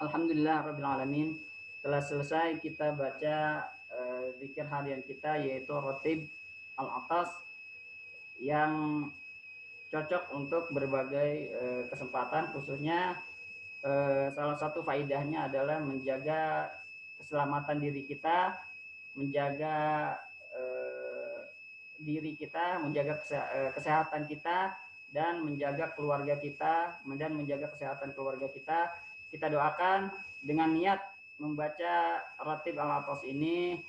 Alhamdulillah Rabbil Alamin. Telah selesai kita baca zikir harian kita, yaitu Ratib Al-Atas, yang cocok untuk berbagai kesempatan, khususnya salah satu faidahnya adalah menjaga keselamatan diri kita, menjaga diri kita, menjaga kesehatan kita, dan menjaga keluarga kita, dan menjaga kesehatan keluarga kita. Kita doakan dengan niat membaca Ratib Al-Atas ini,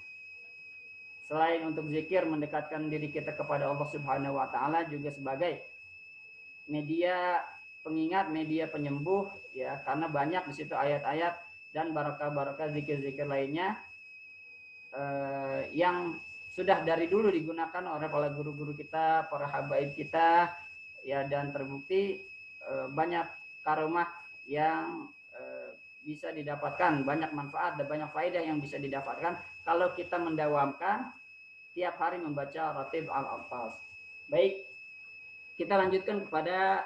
selain untuk zikir mendekatkan diri kita kepada Allah Subhanahu wa taala, juga sebagai media pengingat, media penyembuh, ya, karena banyak di situ ayat-ayat dan barakah-barakah zikir-zikir lainnya yang sudah dari dulu digunakan oleh para guru-guru kita, para habaib kita, ya, dan terbukti banyak karomah yang bisa didapatkan, banyak manfaat dan banyak faedah yang bisa didapatkan kalau kita mendawamkan tiap hari membaca Ratib Al-Atas. Baik, kita lanjutkan kepada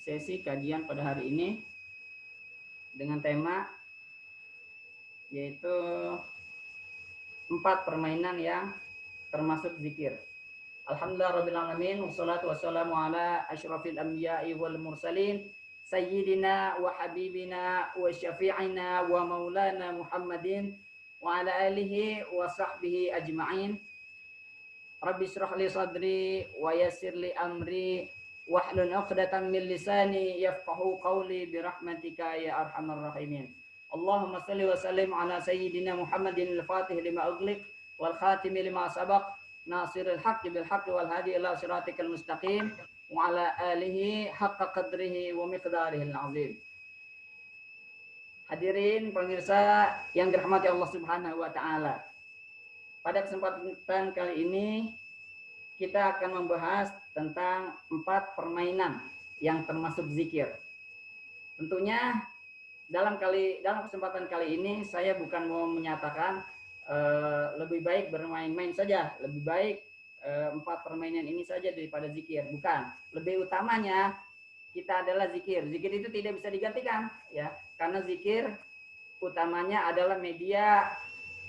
sesi kajian pada hari ini dengan tema yaitu 4 permainan yang termasuk zikir. Alhamdulillah Rabbil Alamin, wassalatu wassalamu ala asyrafil anbiya'i wal mursalin, sayyidina wa habibina wa syafi'ina wa maulana Muhammadin wa ala alihi wa sahbihi ajma'in. Rabbi syrah li sadri wa yassir li amri wahlul 'uqdatam min lisani yafqahu qawli birahmatika ya arhamar rahimin. Allahumma salli wa sallim ala sayyidina Muhammadin al-Fatih lima ughliq wal khatim lima sabaq nasiril haqqi bil haqqi wal hadi ila siratikal mustaqim wa ala alihi haqqa qadrihi wa miqdarihi al-azim. Hadirin pemirsa yang dirahmati Allah Subhanahu wa taala. Pada kesempatan kali ini kita akan membahas tentang 4 permainan yang termasuk zikir. Tentunya dalam kesempatan kali ini saya bukan mau menyatakan lebih baik bermain-main saja, lebih baik 4 permainan ini saja daripada zikir. Bukan. Lebih utamanya kita adalah zikir. Zikir itu tidak bisa digantikan, ya, karena zikir utamanya adalah media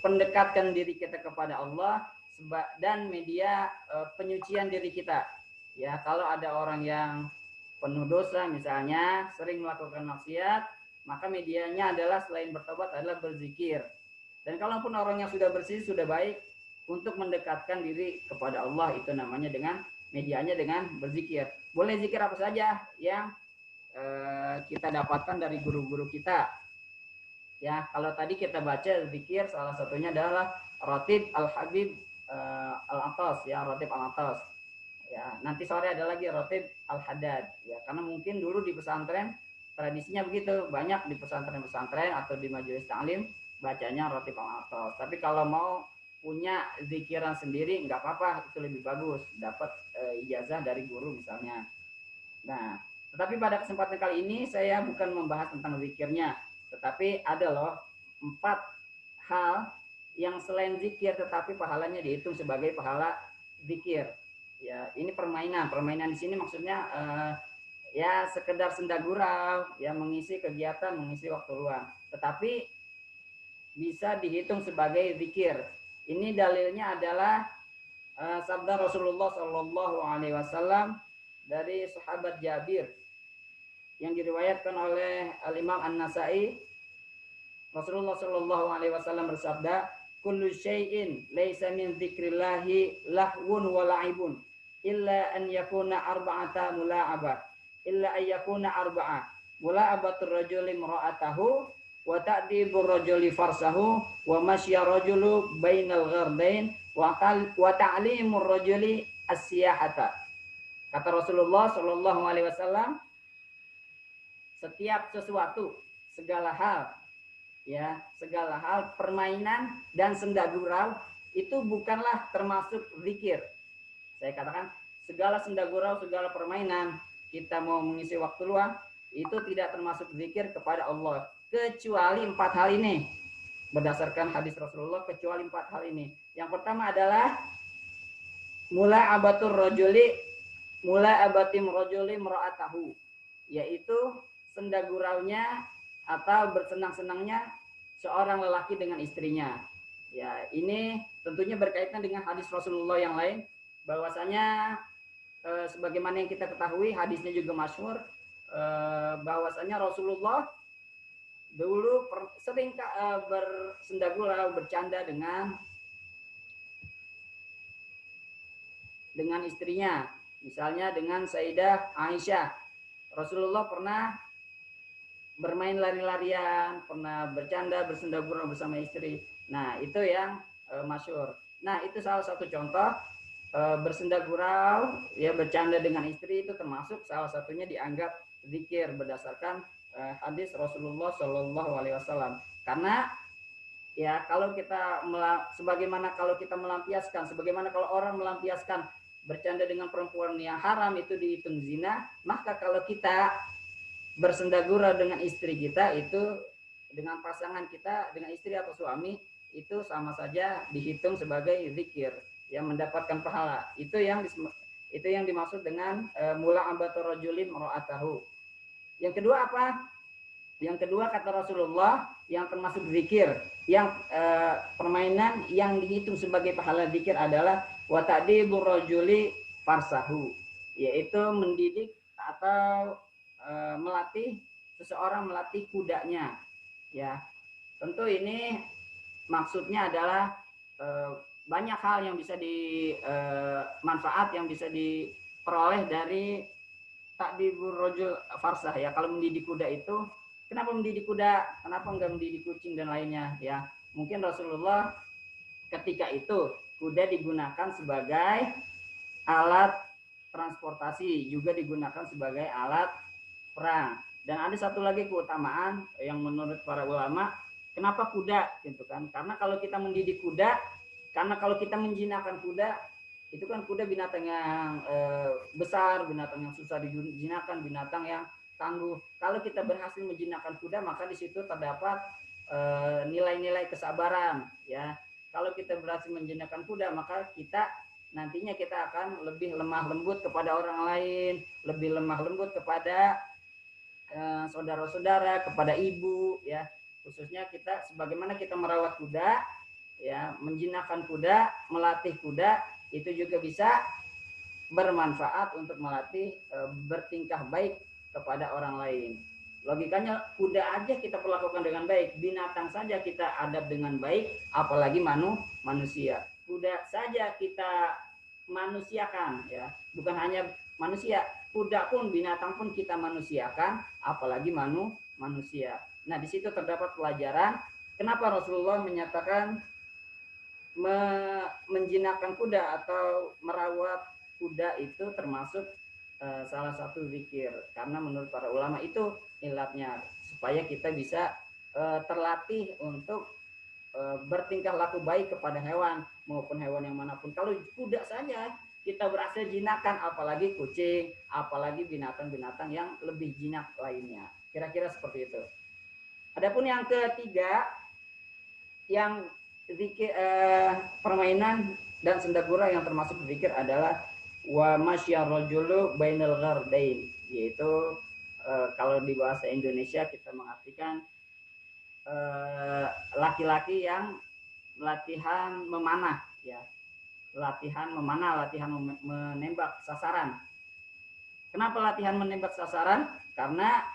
pendekatkan diri kita kepada Allah dan media penyucian diri kita. Ya, kalau ada orang yang penuh dosa misalnya, sering melakukan maksiat, maka medianya adalah selain bertobat adalah berzikir. Dan kalaupun orang yang sudah bersih, sudah baik, untuk mendekatkan diri kepada Allah, itu namanya dengan medianya dengan berzikir. Boleh zikir apa saja yang kita dapatkan dari guru-guru kita. Ya, kalau tadi kita baca zikir, salah satunya adalah Ratib Al-Habib Al-Atas, ya, Ratib Al-Atas. Ya, nanti sore ada lagi Ratib Al-Haddad, ya, karena mungkin dulu di pesantren tradisinya begitu, banyak di pesantren-pesantren atau di majelis ta'lim bacanya Ratib Al-Atas. Tapi kalau mau punya zikiran sendiri nggak apa-apa, itu lebih bagus, dapat ijazah dari guru misalnya. Nah, tetapi pada kesempatan kali ini saya bukan membahas tentang zikirnya, tetapi ada loh 4 hal yang selain zikir tetapi pahalanya dihitung sebagai pahala zikir. Ya, ini permainan di sini maksudnya ya sekedar senda gurau, ya, mengisi kegiatan, mengisi waktu luang, tetapi bisa dihitung sebagai zikir. Ini dalilnya adalah sabda Rasulullah Shallallahu Alaihi Wasallam dari sahabat Jabir yang diriwayatkan oleh Al-Imam An-Nasai. Rasulullah Shallallahu Alaihi Wasallam bersabda, kullu syai'in laisa min dzikrillahi lahwun wa la'ibun illa an yakuna arba'ata mula'abah illa an yakuna arba'ah mula'abatur rajuli imra'atahu wa ta'dibur rajuli farsahu wa masya rajulu bainal ghardain wa ta'limur rajuli as-siyahata. Kata Rasulullah Shallallahu Alaihi Wasallam, setiap sesuatu, segala hal, ya, segala hal, permainan dan senda gurau itu bukanlah termasuk zikir. Saya katakan segala senda gurau, segala permainan kita mau mengisi waktu luang itu tidak termasuk zikir kepada Allah, kecuali 4 hal ini. Berdasarkan hadis Rasulullah, kecuali 4 hal ini. Yang pertama adalah mula'abatim rajuli mera'atahu, yaitu bersenda guraunya atau bersenang-senangnya seorang lelaki dengan istrinya. Ya, ini tentunya berkaitan dengan hadis Rasulullah yang lain, bahwasanya sebagaimana yang kita ketahui, hadisnya juga masyhur, bahwasanya Rasulullah dulu sering bersenda gurau, bercanda dengan istrinya, misalnya dengan Sayyidah Aisyah. Rasulullah pernah bermain lari-larian, pernah bercanda, bersenda gurau bersama istri. Nah, itu yang masyhur. Nah, itu salah satu contoh bersenda gurau, ya, bercanda dengan istri, itu termasuk salah satunya dianggap zikir berdasarkan hadis Rasulullah Shallallahu Alaihi Wasallam. Karena ya kalau kita sebagaimana kalau kita melampiaskan, sebagaimana kalau orang melampiaskan bercanda dengan perempuan yang haram itu dihitung zina, maka kalau kita bersenda gurau dengan istri kita, itu dengan pasangan kita, dengan istri atau suami, itu sama saja dihitung sebagai zikir yang mendapatkan pahala. Itu yang dimaksud dengan mula ambatur rajulin mar'atahu. Yang kedua apa? Yang kedua kata Rasulullah yang termasuk zikir, yang permainan yang dihitung sebagai pahala zikir adalah wa ta'dibur rajuli farsahu, yaitu mendidik atau melatih seseorang, melatih kudanya. Ya, tentu ini maksudnya adalah banyak hal yang bisa manfaat yang bisa diperoleh dari ta'dibur rajul farsah, ya. Kalau mendidik kuda itu, kenapa mendidik kuda? Kenapa enggak mendidik kucing dan lainnya? Ya, mungkin Rasulullah ketika itu kuda digunakan sebagai alat transportasi, juga digunakan sebagai alat perang. Dan ada satu lagi keutamaan yang menurut para ulama, kenapa kuda gitu kan? Karena kalau kita mendidik kuda, karena kalau kita menjinakkan kuda, itu kan kuda binatang yang besar, binatang yang susah dijinakkan, binatang yang tangguh. Kalau kita berhasil menjinakkan kuda, maka di situ terdapat nilai-nilai kesabaran, ya. Kalau kita berhasil menjinakkan kuda, maka kita nantinya kita akan lebih lemah lembut kepada orang lain, lebih lemah lembut kepada saudara-saudara, kepada ibu, ya. Khususnya kita sebagaimana kita merawat kuda, ya, menjinakkan kuda, melatih kuda, itu juga bisa bermanfaat untuk melatih bertingkah baik kepada orang lain. Logikanya kuda aja kita perlakukan dengan baik, binatang saja kita adab dengan baik, apalagi manusia. Kuda saja kita manusiakan, ya. Bukan hanya manusia, kuda pun, binatang pun kita manusiakan, apalagi manusia. Nah, di situ terdapat pelajaran kenapa Rasulullah menyatakan menjinakkan kuda atau merawat kuda itu termasuk salah satu zikir, karena menurut para ulama itu ilatnya, supaya kita bisa terlatih untuk bertingkah laku baik kepada hewan maupun hewan yang manapun. Kalau kuda saja kita berhasil jinakkan, apalagi kucing, apalagi binatang-binatang yang lebih jinak lainnya. Kira-kira seperti itu. Adapun yang ketiga, yang zikir, permainan dan senda gurau yang termasuk zikir adalah wa masyar rajulu bainal ghardain, yaitu kalau di bahasa Indonesia kita mengartikan laki-laki yang latihan memanah, ya. Latihan memanah, latihan menembak sasaran. Kenapa latihan menembak sasaran? Karena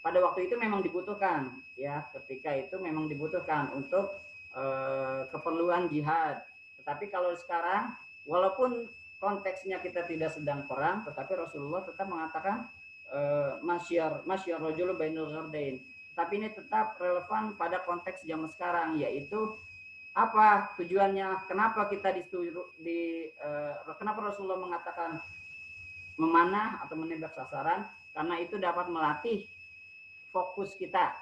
pada waktu itu memang dibutuhkan, ya. Ketika itu memang dibutuhkan untuk keperluan jihad. Tetapi kalau sekarang, walaupun konteksnya kita tidak sedang perang, tetapi Rasulullah tetap mengatakan masyar rajulu bainal ghardain. Tapi ini tetap relevan pada konteks zaman sekarang, yaitu apa tujuannya? Kenapa kita kenapa Rasulullah mengatakan memanah atau menembak sasaran? Karena itu dapat melatih fokus kita,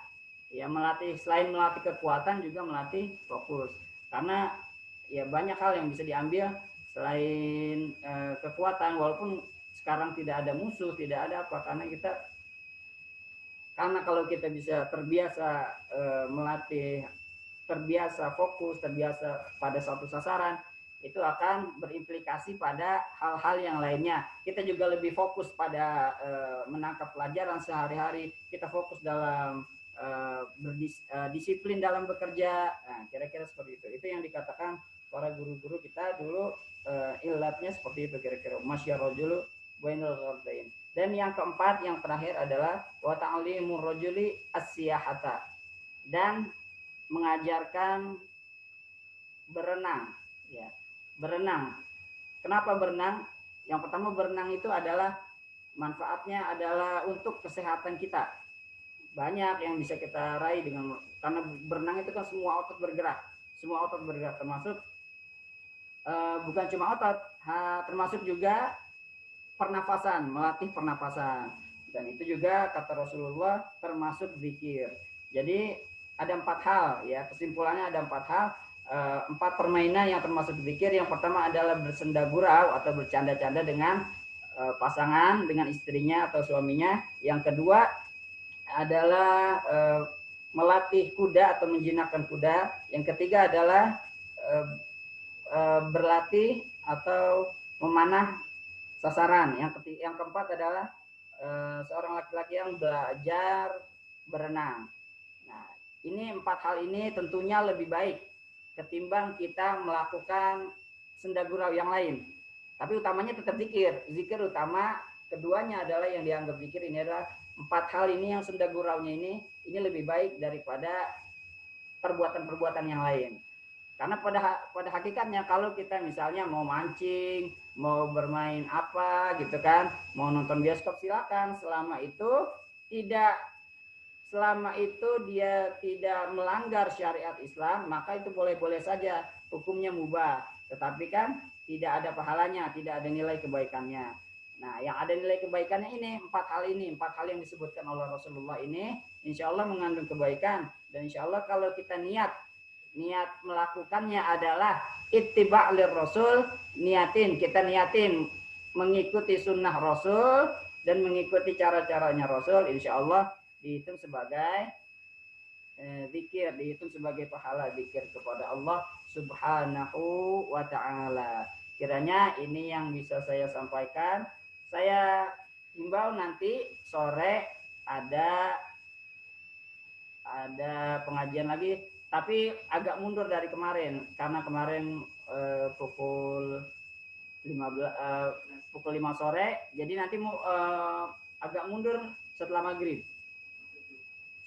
ya, melatih, selain melatih kekuatan juga melatih fokus. Karena ya banyak hal yang bisa diambil selain kekuatan, walaupun sekarang tidak ada musuh, tidak ada apa, karena kalau kita bisa terbiasa melatih, terbiasa fokus, terbiasa pada satu sasaran, itu akan berimplikasi pada hal-hal yang lainnya. Kita juga lebih fokus pada menangkap pelajaran sehari-hari. Kita fokus dalam disiplin dalam bekerja. Nah, kira-kira seperti itu. Itu yang dikatakan para guru-guru kita dulu, ilatnya seperti itu kira-kira. Masyarrojulu bainal ghardain. Dan yang keempat, yang terakhir adalah wa ta'limur rajuli as-siyahata, dan mengajarkan berenang, ya. Berenang. Kenapa berenang? Yang pertama, berenang itu adalah manfaatnya adalah untuk kesehatan kita. Banyak yang bisa kita raih dengan, karena berenang itu kan semua otot bergerak. Semua otot bergerak, termasuk bukan cuma otot, termasuk juga pernafasan, melatih pernafasan. Dan itu juga kata Rasulullah termasuk zikir. Jadi ada 4 hal, ya, kesimpulannya ada 4 hal, 4 permainan yang termasuk zikir. Yang pertama adalah bersenda gurau atau bercanda-canda dengan pasangan, dengan istrinya atau suaminya. Yang kedua adalah melatih kuda atau menjinakkan kuda. Yang ketiga adalah berlatih atau memanah sasaran. Yang keempat adalah seorang laki-laki yang belajar berenang. Nah, ini 4 hal ini tentunya lebih baik ketimbang kita melakukan senda gurau yang lain. Tapi utamanya tetap zikir. Zikir utama. Keduanya adalah yang dianggap zikir ini adalah 4 hal ini, yang senda guraunya ini lebih baik daripada perbuatan-perbuatan yang lain. Karena pada hakikatnya kalau kita misalnya mau mancing, mau bermain apa gitu kan, mau nonton bioskop, silakan, selama itu dia tidak melanggar syariat Islam, maka itu boleh-boleh saja, hukumnya mubah. Tetapi kan tidak ada pahalanya, tidak ada nilai kebaikannya. Nah, yang ada nilai kebaikannya ini, 4 hal ini, 4 hal yang disebutkan oleh Rasulullah ini, insya Allah mengandung kebaikan. Dan insya Allah kalau kita niat melakukannya adalah ittiba' lir Rasul, kita niatin mengikuti sunnah Rasul dan mengikuti cara-caranya Rasul, insya Allah dihitung sebagai zikir, dihitung sebagai pahala zikir kepada Allah Subhanahu wa ta'ala. Kiranya ini yang bisa saya sampaikan. Saya himbau nanti sore ada pengajian lagi, tapi agak mundur dari kemarin karena kemarin pukul 5 sore, jadi nanti agak mundur setelah maghrib,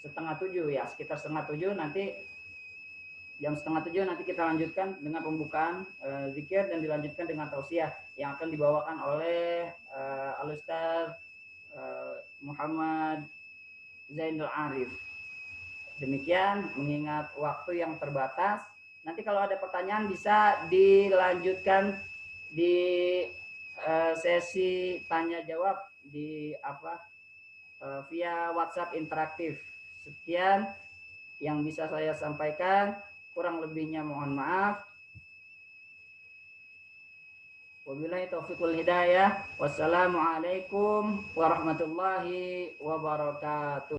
setengah 7 ya, sekitar setengah 7, nanti jam setengah 7 nanti kita lanjutkan dengan pembukaan zikir dan dilanjutkan dengan tausiah yang akan dibawakan oleh Al-Ustaz Muhammad Zainul Arif. Demikian, mengingat waktu yang terbatas, nanti kalau ada pertanyaan bisa dilanjutkan di sesi tanya jawab di via WhatsApp interaktif. Sekian yang bisa saya sampaikan, kurang lebihnya mohon maaf. Wabillahi taufiqul hidayah. Wassalamualaikum warahmatullahi wabarakatuh.